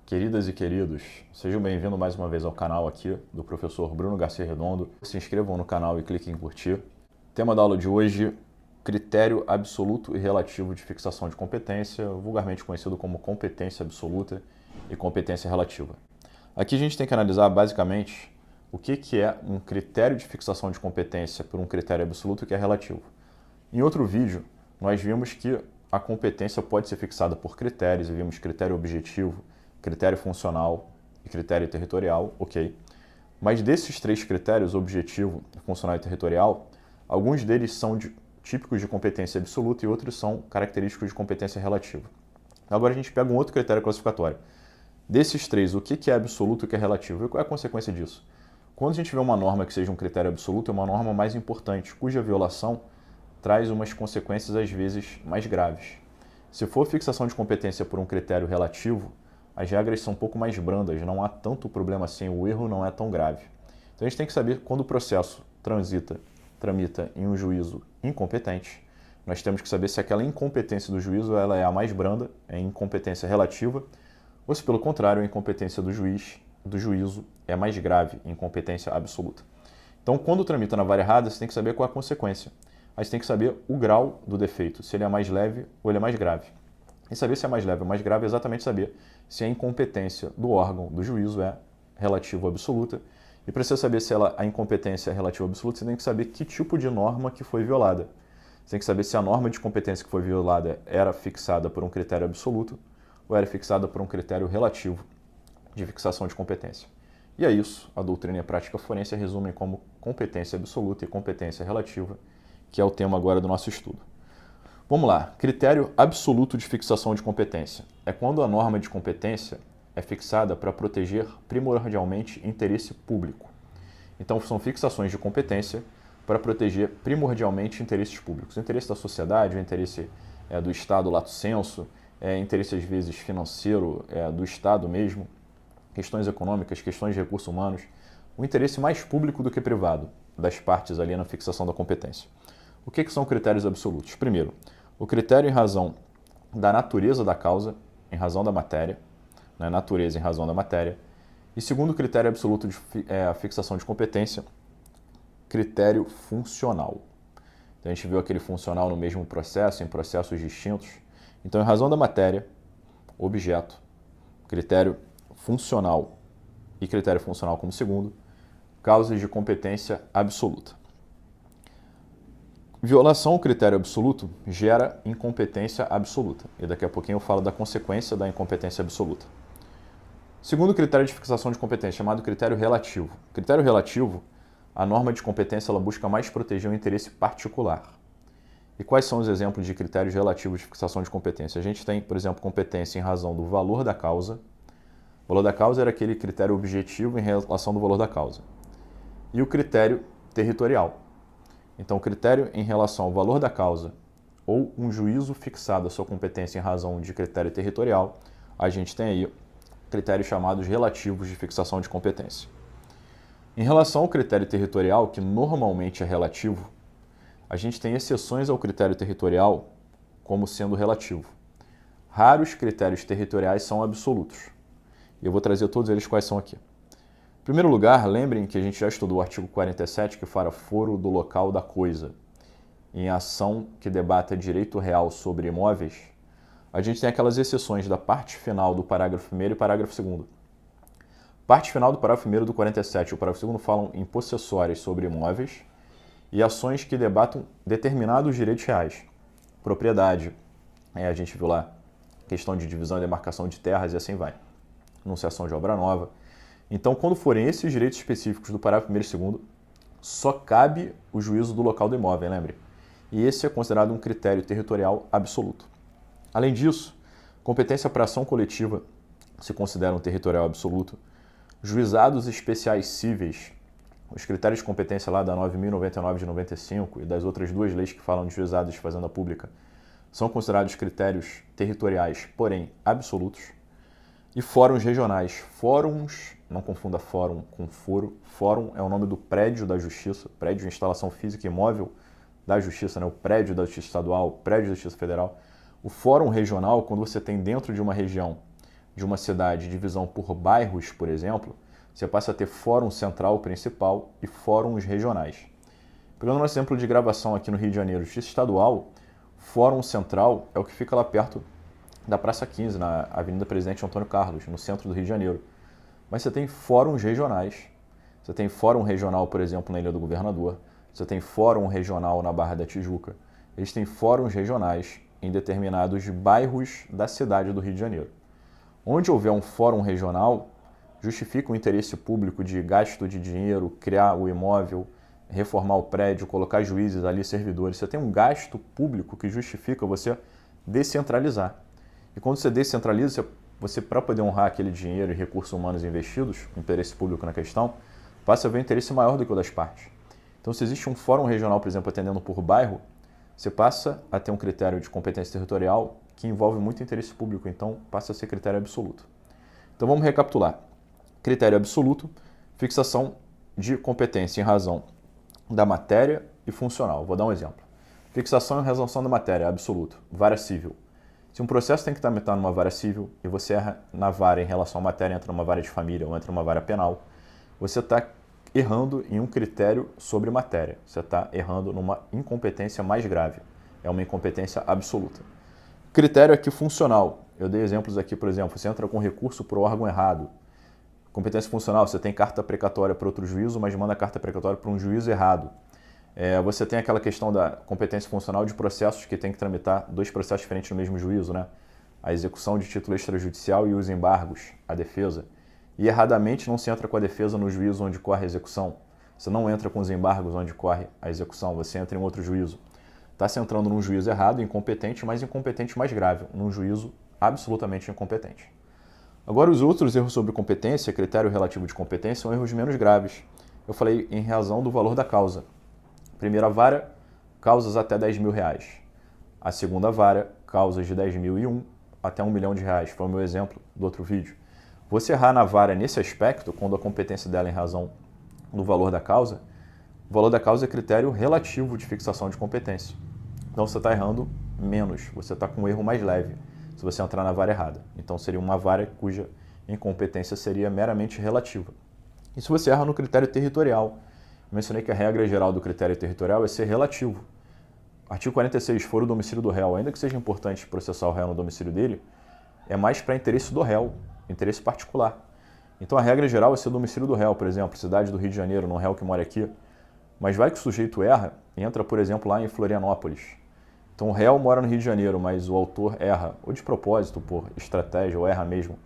Queridas e queridos, sejam bem-vindos mais uma vez ao canal aqui do professor Bruno Garcia Redondo. Se inscrevam no canal e cliquem em curtir. Tema da aula de hoje, critério absoluto e relativo de fixação de competência, vulgarmente conhecido como competência absoluta e competência relativa. Aqui a gente tem que analisar basicamente o que é um critério de fixação de competência por um critério absoluto e que é relativo. Em outro vídeo, nós vimos que a competência pode ser fixada por critérios, e vimos critério objetivo, critério funcional e critério territorial, ok. Mas desses três critérios, objetivo, funcional e territorial, alguns deles são típicos de competência absoluta e outros são característicos de competência relativa. Agora a gente pega um outro critério classificatório. Desses três, o que é absoluto e o que é relativo? E qual é a consequência disso? Quando a gente vê uma norma que seja um critério absoluto, é uma norma mais importante, cuja violação traz umas consequências às vezes mais graves. Se for fixação de competência por um critério relativo, as regras são um pouco mais brandas, não há tanto problema assim, o erro não é tão grave. Então a gente tem que saber quando o processo tramita em um juízo incompetente, nós temos que saber se aquela incompetência do juízo ela é a mais branda, é incompetência relativa, ou se pelo contrário a incompetência do juízo é mais grave, incompetência absoluta. Então quando tramita na vara errada, você tem que saber qual é a consequência. Aí você tem que saber o grau do defeito, se ele é mais leve ou ele é mais grave. E saber se é mais leve ou mais grave é exatamente saber se a incompetência do órgão do juízo é relativa ou absoluta. E para você saber se a incompetência é relativa ou absoluta, você tem que saber que tipo de norma que foi violada. Você tem que saber se a norma de competência que foi violada era fixada por um critério absoluto ou era fixada por um critério relativo de fixação de competência. E é isso, a doutrina e a prática forense resumem como competência absoluta e competência relativa, que é o tema agora do nosso estudo. Vamos lá, critério absoluto de fixação de competência. É quando a norma de competência é fixada para proteger primordialmente interesse público. Então são fixações de competência para proteger primordialmente interesses públicos. O interesse da sociedade, o interesse do Estado lato sensu, interesse às vezes financeiro do Estado mesmo, questões econômicas, questões de recursos humanos, o interesse mais público do que privado das partes ali na fixação da competência. O que são critérios absolutos? Primeiro, o critério em razão da natureza da causa, em razão da matéria, né? Natureza em razão da matéria. E segundo critério absoluto de fixação de competência, critério funcional. Então a gente viu aquele funcional no mesmo processo, em processos distintos. Então, em razão da matéria, objeto, critério funcional e critério funcional como segundo, causas de competência absoluta. Violação ao critério absoluto gera incompetência absoluta. E daqui a pouquinho eu falo da consequência da incompetência absoluta. Segundo critério de fixação de competência, chamado critério relativo. Critério relativo, a norma de competência ela busca mais proteger o interesse particular. E quais são os exemplos de critérios relativos de fixação de competência? A gente tem, por exemplo, competência em razão do valor da causa. O valor da causa era aquele critério objetivo em relação do valor da causa. E o critério territorial. Então, o critério em relação ao valor da causa ou um juízo fixado a sua competência em razão de critério territorial, a gente tem aí critérios chamados relativos de fixação de competência. Em relação ao critério territorial, que normalmente é relativo, a gente tem exceções ao critério territorial como sendo relativo. Raros critérios territoriais são absolutos. E eu vou trazer todos eles quais são aqui. Em primeiro lugar, lembrem que a gente já estudou o artigo 47, que fala foro do local da coisa. Em ação que debata direito real sobre imóveis, a gente tem aquelas exceções da parte final do parágrafo 1º e parágrafo 2º. Parte final do parágrafo 1º do 47 e o parágrafo 2º falam em possessórias sobre imóveis e ações que debatam determinados direitos reais. Propriedade, a gente viu lá, questão de divisão e demarcação de terras e assim vai. Enunciação de obra nova. Então, quando forem esses direitos específicos do parágrafo 1º e 2º, só cabe o juízo do local do imóvel, lembre? E esse é considerado um critério territorial absoluto. Além disso, competência para ação coletiva se considera um territorial absoluto. Juizados especiais cíveis, os critérios de competência lá da 9.099 de 95 e das outras duas leis que falam de juizados de fazenda pública, são considerados critérios territoriais, porém absolutos. E fóruns regionais. Fóruns, não confunda fórum com foro. Fórum é o nome do prédio da Justiça, prédio de instalação física e móvel da Justiça, né? O prédio da Justiça Estadual, o prédio da Justiça Federal. O fórum regional, quando você tem dentro de uma região de uma cidade, divisão por bairros, por exemplo, você passa a ter fórum central principal e fóruns regionais. Pegando um exemplo de gravação aqui no Rio de Janeiro, Justiça Estadual, fórum central é o que fica lá perto da Praça 15, na Avenida Presidente Antônio Carlos, no centro do Rio de Janeiro. Mas você tem fóruns regionais. Você tem fórum regional, por exemplo, na Ilha do Governador. Você tem fórum regional na Barra da Tijuca. Eles têm fóruns regionais em determinados bairros da cidade do Rio de Janeiro. Onde houver um fórum regional, justifica o interesse público de gasto de dinheiro, criar o imóvel, reformar o prédio, colocar juízes ali, servidores. Você tem um gasto público que justifica você descentralizar. E quando você descentraliza, você para poder honrar aquele dinheiro e recursos humanos investidos, o interesse público na questão, passa a ver um interesse maior do que o das partes. Então, se existe um fórum regional, por exemplo, atendendo por bairro, você passa a ter um critério de competência territorial que envolve muito interesse público, então passa a ser critério absoluto. Então vamos recapitular. Critério absoluto, fixação de competência em razão da matéria e funcional. Vou dar um exemplo. Fixação em resolução da matéria, absoluto. Vara civil. Se um processo tem que tramitar numa vara civil e você erra na vara em relação à matéria, entra numa vara de família ou entra numa vara penal, você está errando em um critério sobre matéria. Você está errando numa incompetência mais grave. É uma incompetência absoluta. Critério aqui funcional. Eu dei exemplos aqui, por exemplo, você entra com recurso para o órgão errado. Competência funcional, você tem carta precatória para outro juízo, mas manda carta precatória para um juízo errado. Você tem aquela questão da competência funcional de processos que tem que tramitar dois processos diferentes no mesmo juízo, né? A execução de título extrajudicial e os embargos, a defesa. E erradamente não se entra com a defesa no juízo onde corre a execução. Você não entra com os embargos onde corre a execução, você entra em outro juízo. Está se entrando num juízo errado, incompetente, mas incompetente mais grave, num juízo absolutamente incompetente. Agora, os outros erros sobre competência, critério relativo de competência, são erros menos graves. Eu falei em razão do valor da causa. Primeira vara, causas até R$10.000. A segunda vara, causas de 10.001 até R$1 milhão. Foi o meu exemplo do outro vídeo. Você errar na vara nesse aspecto, quando a competência dela é em razão do valor da causa, o valor da causa é critério relativo de fixação de competência. Então você está errando menos, você está com um erro mais leve se você entrar na vara errada. Então seria uma vara cuja incompetência seria meramente relativa. E se você erra no critério territorial, mencionei que a regra geral do critério territorial é ser relativo. Artigo 46, for o domicílio do réu, ainda que seja importante processar o réu no domicílio dele, é mais para interesse do réu, interesse particular. Então a regra geral é ser o domicílio do réu, por exemplo, cidade do Rio de Janeiro, no réu que mora aqui. Mas vai que o sujeito erra e entra, por exemplo, lá em Florianópolis. Então o réu mora no Rio de Janeiro, mas o autor erra, ou de propósito, por estratégia, ou erra mesmo.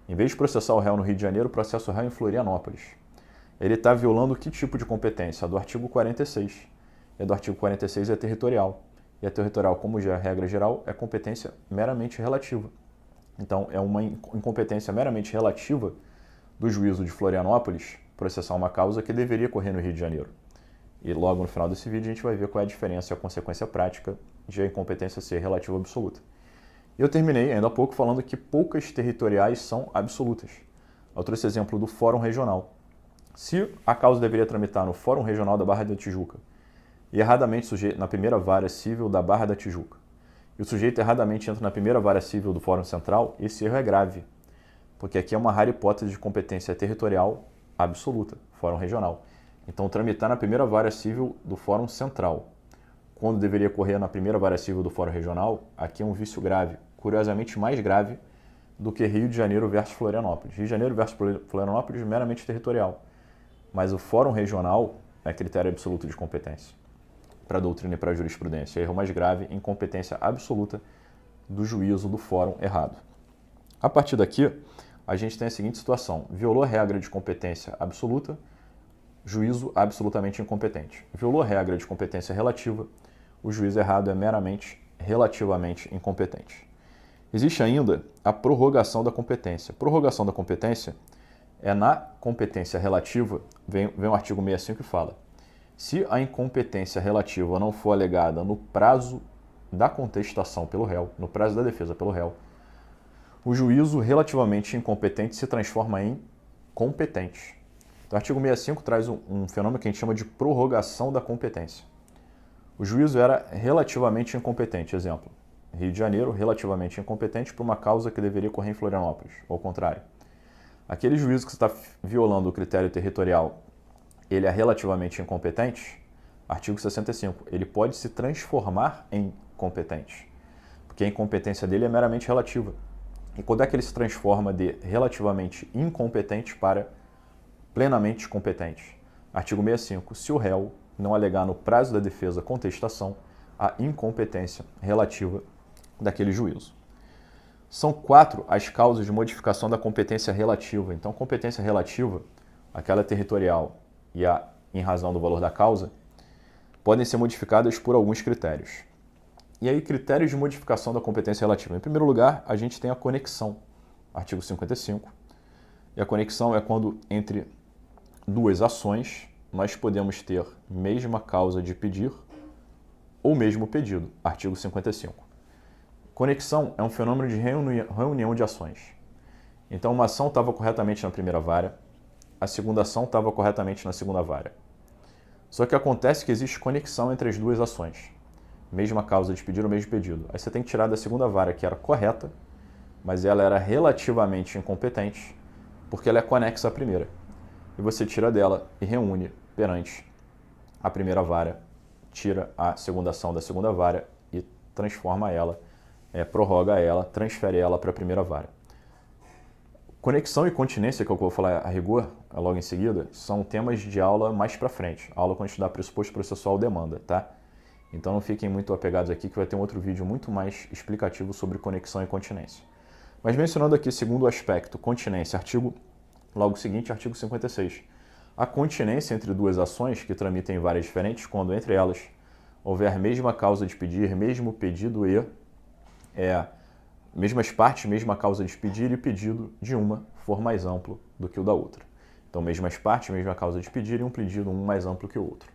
Em vez de processar o réu no Rio de Janeiro, processa o réu em Florianópolis. Ele está violando que tipo de competência? A do artigo 46. E a do artigo 46 é territorial. E a territorial, como já é a regra geral, é competência meramente relativa. Então, é uma incompetência meramente relativa do juízo de Florianópolis processar uma causa que deveria correr no Rio de Janeiro. E logo no final desse vídeo a gente vai ver qual é a diferença e a consequência prática de a incompetência ser relativa ou absoluta. Eu terminei ainda há pouco falando que poucas territoriais são absolutas. Eu trouxe exemplo do Fórum Regional. Se a causa deveria tramitar no Fórum Regional da Barra da Tijuca e erradamente sujeito na primeira vara civil da Barra da Tijuca, e o sujeito erradamente entra na primeira vara civil do Fórum Central, esse erro é grave, porque aqui é uma rara hipótese de competência territorial absoluta, Fórum Regional. Então, tramitar na primeira vara civil do Fórum Central, quando deveria correr na primeira vara civil do Fórum Regional, aqui é um vício grave, curiosamente mais grave do que Rio de Janeiro versus Florianópolis. Rio de Janeiro versus Florianópolis meramente territorial, mas o Fórum Regional é critério absoluto de competência para a doutrina e para a jurisprudência. Erro mais grave, incompetência absoluta do juízo do fórum errado. A partir daqui, a gente tem a seguinte situação. Violou a regra de competência absoluta, juízo absolutamente incompetente. Violou a regra de competência relativa, o juízo errado é meramente relativamente incompetente. Existe ainda a prorrogação da competência. Prorrogação da competência é na competência relativa, vem o artigo 65 e fala: se a incompetência relativa não for alegada no prazo da contestação pelo réu, no prazo da defesa pelo réu, o juízo relativamente incompetente se transforma em competente. Então, o artigo 65 traz um fenômeno que a gente chama de prorrogação da competência. O juízo era relativamente incompetente, exemplo. Rio de Janeiro, relativamente incompetente por uma causa que deveria ocorrer em Florianópolis, ou ao contrário. Aquele juízo que você está violando o critério territorial, ele é relativamente incompetente, artigo 65, ele pode se transformar em competente, porque a incompetência dele é meramente relativa. E quando é que ele se transforma de relativamente incompetente para plenamente competente? Artigo 65, se o réu não alegar no prazo da defesa contestação a incompetência relativa daquele juízo. São 4 as causas de modificação da competência relativa. Então, competência relativa, aquela territorial e a em razão do valor da causa, podem ser modificadas por alguns critérios. E aí, critérios de modificação da competência relativa. Em primeiro lugar, a gente tem a conexão, artigo 55. E a conexão é quando entre duas ações nós podemos ter mesma causa de pedir ou mesmo pedido, artigo 55. Conexão é um fenômeno de reunião de ações. Então, uma ação estava corretamente na primeira vara, a segunda ação estava corretamente na segunda vara. Só que acontece que existe conexão entre as duas ações. Mesma causa de pedir ou mesmo pedido. Aí você tem que tirar da segunda vara, que era correta, mas ela era relativamente incompetente, porque ela é conexa à primeira. E você tira dela e reúne perante a primeira vara, tira a segunda ação da segunda vara e transforma ela, prorroga ela, transfere ela para a primeira vara. Conexão e continência, que eu vou falar a rigor, logo em seguida, são temas de aula mais para frente. A aula quando estudar pressuposto processual demanda, tá? Então não fiquem muito apegados aqui, que vai ter um outro vídeo muito mais explicativo sobre conexão e continência. Mas mencionando aqui, segundo aspecto, continência, artigo, logo seguinte, artigo 56. A continência entre duas ações que tramitem em varas diferentes, quando entre elas houver mesma causa de pedir, mesmo pedido e mesmas partes, mesma causa de pedir e pedido de uma for mais amplo do que o da outra. Então, mesmas partes, mesma causa de pedir e um pedido, um mais amplo que o outro.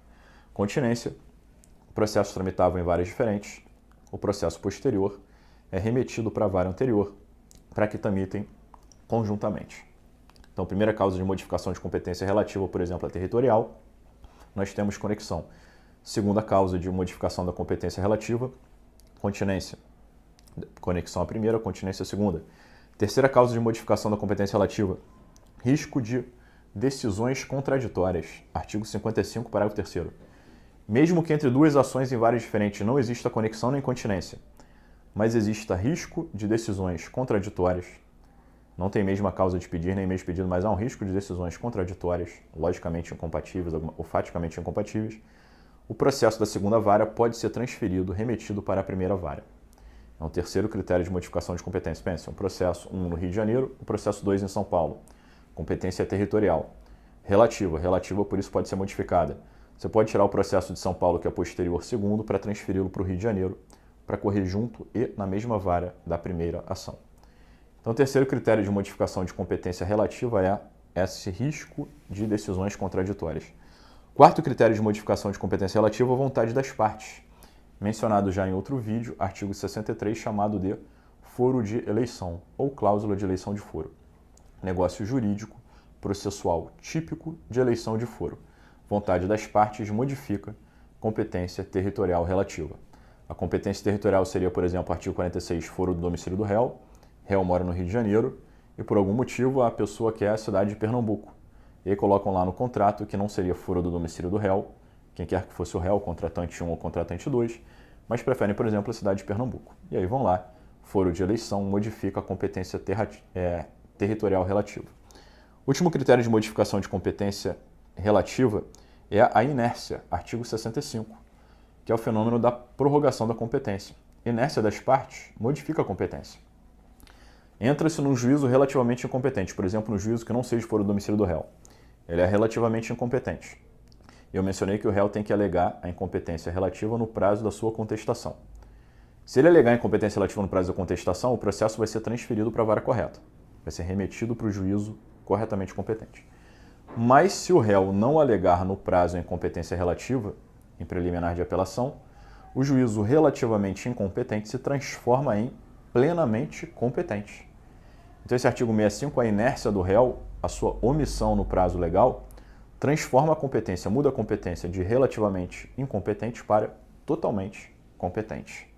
Continência, processos tramitavam em varas diferentes, o processo posterior é remetido para a vara anterior para que tramitem conjuntamente. Então, primeira causa de modificação de competência relativa, por exemplo, a territorial, nós temos conexão. Segunda causa de modificação da competência relativa, continência. Conexão à primeira, continência à segunda. Terceira causa de modificação da competência relativa, risco de decisões contraditórias. Artigo 55, parágrafo 3º. Mesmo que entre duas ações em varas diferentes não exista conexão nem continência, mas exista risco de decisões contraditórias, não tem mesma causa de pedir nem mesmo pedido, mas há um risco de decisões contraditórias, logicamente incompatíveis ou faticamente incompatíveis, o processo da segunda vara pode ser transferido, remetido para a primeira vara. É um terceiro critério de modificação de competência. Pensa, um processo 1 no Rio de Janeiro, o processo 2 em São Paulo. Competência territorial. Relativa por isso pode ser modificada. Você pode tirar o processo de São Paulo, que é posterior segundo, para transferi-lo para o Rio de Janeiro, para correr junto e na mesma vara da primeira ação. Então, o terceiro critério de modificação de competência relativa é esse risco de decisões contraditórias. Quarto critério de modificação de competência relativa é a vontade das partes, mencionado já em outro vídeo, artigo 63, chamado de foro de eleição ou cláusula de eleição de foro. Negócio jurídico, processual típico de eleição de foro. Vontade das partes modifica competência territorial relativa. A competência territorial seria, por exemplo, artigo 46, foro do domicílio do réu. Réu mora no Rio de Janeiro e, por algum motivo, a pessoa quer a cidade de Pernambuco. E aí colocam lá no contrato que não seria foro do domicílio do réu, quem quer que fosse o réu, contratante 1 ou contratante 2, mas preferem, por exemplo, a cidade de Pernambuco. E aí vão lá, foro de eleição modifica a competência territorial relativa. O último critério de modificação de competência relativa é a inércia, artigo 65, que é o fenômeno da prorrogação da competência. Inércia das partes modifica a competência. Entra-se num juízo relativamente incompetente, por exemplo, no juízo que não seja foro do domicílio do réu. Ele é relativamente incompetente. Eu mencionei que o réu tem que alegar a incompetência relativa no prazo da sua contestação. Se ele alegar a incompetência relativa no prazo da contestação, o processo vai ser transferido para a vara correta. Vai ser remetido para o juízo corretamente competente. Mas se o réu não alegar no prazo a incompetência relativa, em preliminar de apelação, o juízo relativamente incompetente se transforma em plenamente competente. Então esse artigo 65, a inércia do réu, a sua omissão no prazo legal, transforma a competência, muda a competência de relativamente incompetente para totalmente competente.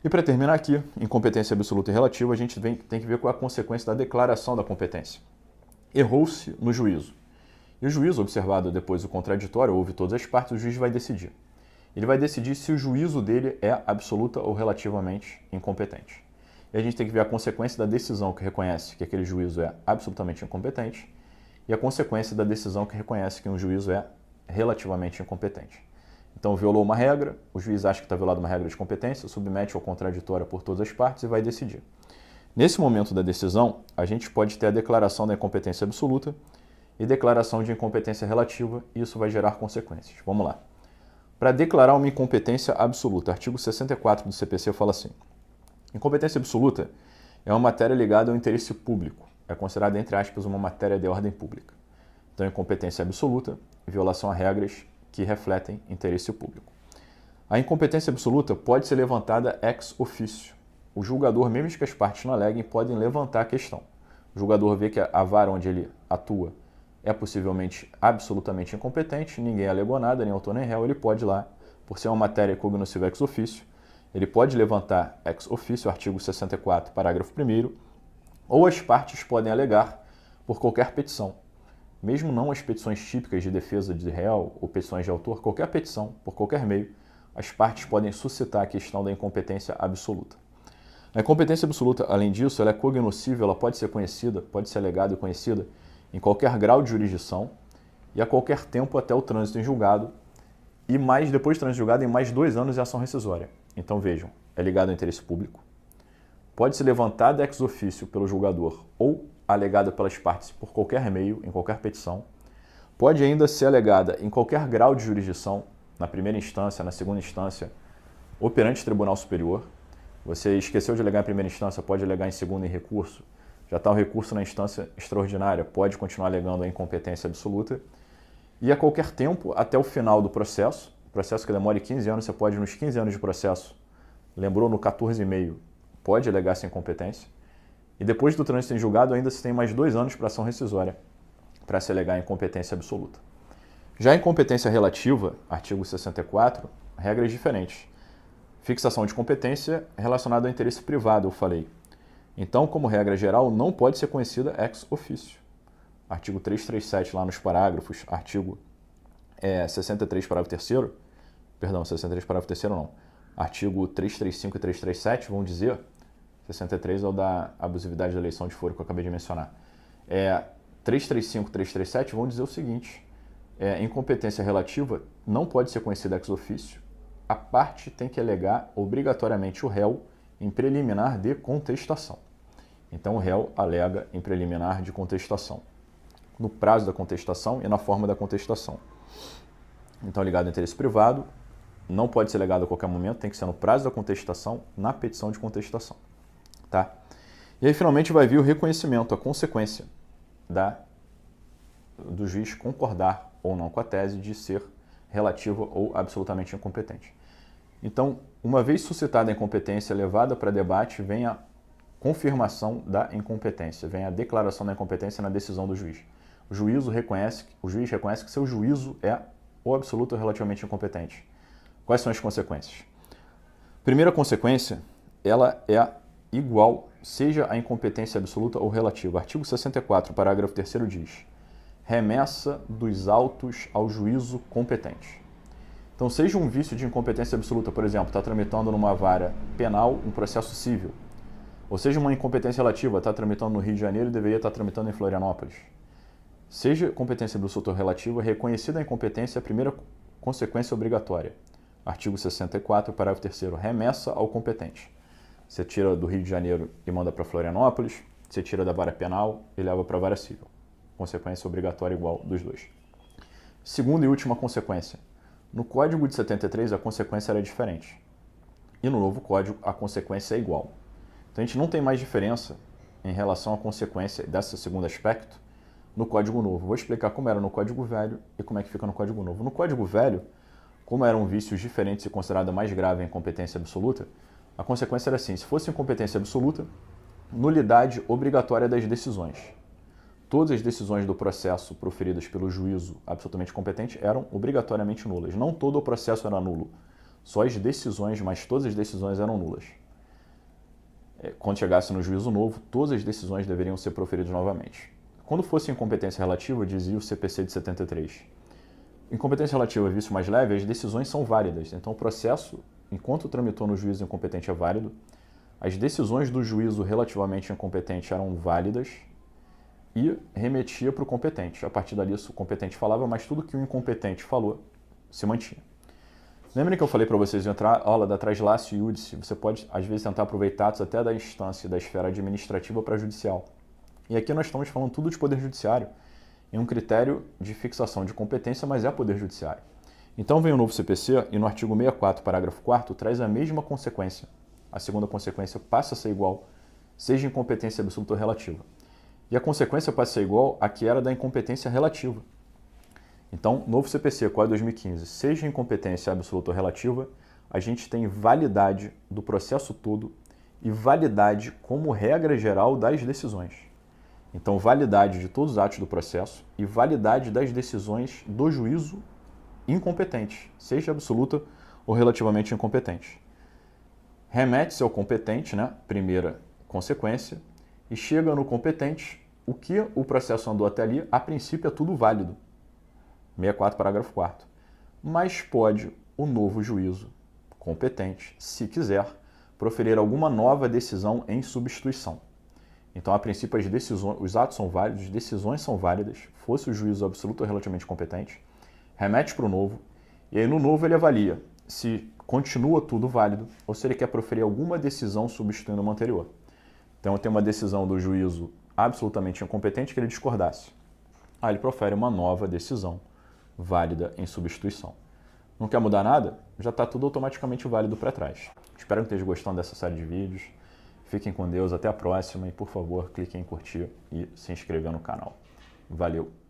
E para terminar aqui, incompetência absoluta e relativa, a gente tem que ver qual é a consequência da declaração da competência. Errou-se no juízo. E o juiz, observado depois o contraditório, ouve todas as partes, o juiz vai decidir. Ele vai decidir se o juízo dele é absoluta ou relativamente incompetente. E a gente tem que ver a consequência da decisão que reconhece que aquele juízo é absolutamente incompetente e a consequência da decisão que reconhece que um juízo é relativamente incompetente. Então, violou uma regra, o juiz acha que está violada uma regra de competência, submete ao contraditório por todas as partes e vai decidir. Nesse momento da decisão, a gente pode ter a declaração da incompetência absoluta e declaração de incompetência relativa, e isso vai gerar consequências. Vamos lá. Para declarar uma incompetência absoluta, artigo 64 do CPC fala assim: incompetência absoluta é uma matéria ligada ao interesse público, é considerada, entre aspas, uma matéria de ordem pública. Então, incompetência absoluta, violação a regras que refletem interesse público. A incompetência absoluta pode ser levantada ex officio. O julgador, mesmo que as partes não aleguem, podem levantar a questão. O julgador vê que a vara onde ele atua é possivelmente absolutamente incompetente, ninguém alegou nada, nem autor nem réu, ele pode ir lá, por ser uma matéria cognosciva ex officio, ele pode levantar ex officio, artigo 64, parágrafo 1º, ou as partes podem alegar por qualquer petição. Mesmo não as petições típicas de defesa de réu ou petições de autor, qualquer petição, por qualquer meio, as partes podem suscitar a questão da incompetência absoluta. A incompetência absoluta, além disso, ela é cognoscível, ela pode ser conhecida, pode ser alegada e conhecida em qualquer grau de jurisdição e a qualquer tempo até o trânsito em julgado e depois do trânsito em julgado em mais 2 anos de ação rescisória. Então vejam, é ligado ao interesse público, pode ser levantada ex officio pelo julgador ou alegada pelas partes por qualquer meio, em qualquer petição, pode ainda ser alegada em qualquer grau de jurisdição, na primeira instância, na segunda instância, ou perante Tribunal Superior. Você esqueceu de alegar em primeira instância, pode alegar em segunda em recurso. Já está o recurso na instância extraordinária, pode continuar alegando a incompetência absoluta. E a qualquer tempo, até o final do processo, processo que demore 15 anos, você pode, nos 15 anos de processo, lembrou no 14,5, pode alegar essa incompetência. E depois do trânsito em julgado, ainda se tem mais 2 anos para ação rescisória, para se alegar incompetência absoluta. Já a incompetência relativa, artigo 64, regras diferentes. Fixação de competência relacionada ao interesse privado, eu falei. Então, como regra geral, não pode ser conhecida ex officio. Artigo 337, lá nos parágrafos, artigo 63, parágrafo 3º, perdão, 63, parágrafo 3º não, artigo 335 e 337 vão dizer, 63 é o da abusividade da eleição de foro que eu acabei de mencionar, 335 e 337 vão dizer o seguinte: incompetência relativa não pode ser conhecida ex officio, a parte tem que alegar obrigatoriamente o réu em preliminar de contestação. Então, o réu alega em preliminar de contestação, no prazo da contestação e na forma da contestação. Então, ligado ao interesse privado, não pode ser alegado a qualquer momento, tem que ser no prazo da contestação, na petição de contestação. Tá? E aí, finalmente, vai vir o reconhecimento, a consequência do juiz concordar ou não com a tese de ser relativa ou absolutamente incompetente. Então, uma vez suscitada a incompetência levada para debate, vem a confirmação da incompetência, vem a declaração da incompetência na decisão do juiz. O juiz reconhece que seu juízo é ou absoluto ou relativamente incompetente. Quais são as consequências? Primeira consequência, ela é igual, seja a incompetência absoluta ou relativa. Artigo 64, parágrafo 3º diz: remessa dos autos ao juízo competente. Então, seja um vício de incompetência absoluta, por exemplo, está tramitando numa vara penal um processo civil, ou seja uma incompetência relativa, está tramitando no Rio de Janeiro e deveria estar tramitando em Florianópolis. Seja competência absoluta ou relativa, reconhecida a incompetência é a primeira consequência obrigatória. Artigo 64, parágrafo 3º, remessa ao competente. Você tira do Rio de Janeiro e manda para Florianópolis, você tira da vara penal e leva para a vara civil. Consequência obrigatória igual dos dois. Segunda e última consequência. No Código de 73, a consequência era diferente. E no novo Código, a consequência é igual. Então, a gente não tem mais diferença em relação à consequência desse segundo aspecto no Código Novo. Vou explicar como era no Código Velho e como é que fica no Código Novo. No Código Velho, como eram vícios diferentes e considerada mais grave a incompetência absoluta, a consequência era assim: se fosse incompetência absoluta, nulidade obrigatória das decisões. Todas as decisões do processo proferidas pelo juízo absolutamente competente eram obrigatoriamente nulas. Não todo o processo era nulo, só as decisões, mas todas as decisões eram nulas. quando chegasse no juízo novo, todas as decisões deveriam ser proferidas novamente. Quando fosse incompetência relativa, dizia o CPC de 73. Incompetência relativa, vício mais leve, as decisões são válidas. Então, o processo, enquanto tramitou no juízo incompetente, é válido. As decisões do juízo relativamente incompetente eram válidas e remetia para o competente. A partir dali, o competente falava, mas tudo que o incompetente falou se mantinha. Lembrem que eu falei para vocês em outra aula da Traslatio Iudice, você pode, às vezes, tentar aproveitar até da instância da esfera administrativa para a judicial. E aqui nós estamos falando tudo de poder judiciário, em um critério de fixação de competência, mas é poder judiciário. Então vem o novo CPC e no artigo 64, parágrafo 4º, traz a mesma consequência. A segunda consequência passa a ser igual, seja incompetência absoluta ou relativa. E a consequência passa a ser igual à que era da incompetência relativa. Então, novo CPC, Código 2015, seja incompetência absoluta ou relativa, a gente tem validade do processo todo e validade como regra geral das decisões. Então, validade de todos os atos do processo e validade das decisões do juízo incompetente, seja absoluta ou relativamente incompetente. Remete-se ao competente, né? Primeira consequência, e chega no competente, o que o processo andou até ali, a princípio é tudo válido. 64, parágrafo 4º. Mas pode o novo juízo competente, se quiser, proferir alguma nova decisão em substituição. Então, a princípio, as decisões, os atos são válidos, as decisões são válidas, fosse o juízo absoluto ou relativamente competente, remete para o novo, e aí no novo ele avalia se continua tudo válido ou se ele quer proferir alguma decisão substituindo uma anterior. Então, tem uma decisão do juízo absolutamente incompetente que ele discordasse. Aí ele profere uma nova decisão válida em substituição. Não quer mudar nada? Já está tudo automaticamente válido para trás. Espero que estejam gostando dessa série de vídeos. Fiquem com Deus, até a próxima e, por favor, cliquem em curtir e se inscrever no canal. Valeu!